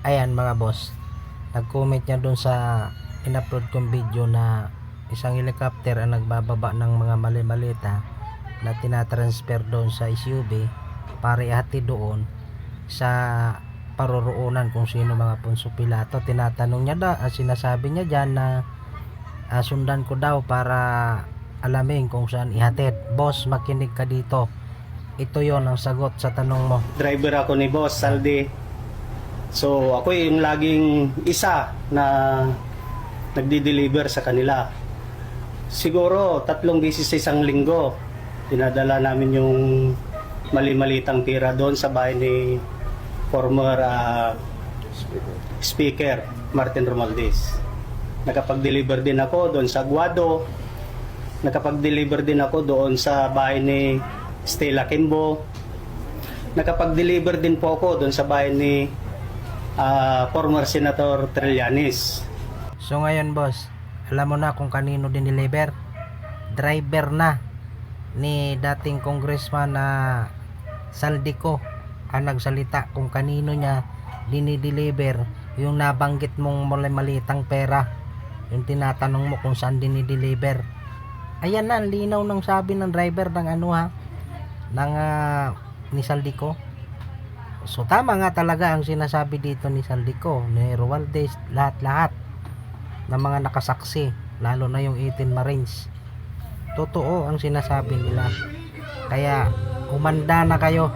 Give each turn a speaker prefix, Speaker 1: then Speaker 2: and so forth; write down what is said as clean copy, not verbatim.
Speaker 1: Ayan mga boss, nag-comment niya dun sa in-upload kong video na isang helicopter ang nagbababa ng mga mali-malita na tinatransfer doon sa SUV para ihatid doon sa paroroonan kung sino mga Poncio Pilato. Tinatanong niya sinasabi niya dyan na sundan ko daw para alamin kung saan ihatid. Boss, makinig ka dito. Ito yon ang sagot sa tanong mo.
Speaker 2: Driver ako ni Boss Saldi. So ako yung laging isa na nagdi-deliver sa kanila. Siguro 3 beses sa isang linggo dinadala namin yung mali-malitang pira doon sa bahay ni former Speaker Martin Romualdez. Nakapag-deliver din ako doon sa Guado. Nakapag-deliver din ako doon sa bahay ni Stella Kimbo. Nakapag-deliver din po ako doon sa bahay ni former Senator Trillanes.
Speaker 1: So ngayon boss, alam mo na kung kanino dineliver. Driver na ni dating congressman na Saldico ang nagsalita kung kanino niya dinideliver yung nabanggit mong malitang pera. Yung tinatanong mo kung saan dinideliver. Ayan na, linaw ng sabi ng driver ng ni Saldico. So tama nga talaga ang sinasabi dito ni Saldico, ni Romualdez, lahat-lahat ng mga nakasaksi, lalo na yung 18 Marines. Totoo ang sinasabi nila. Kaya umanda na kayo.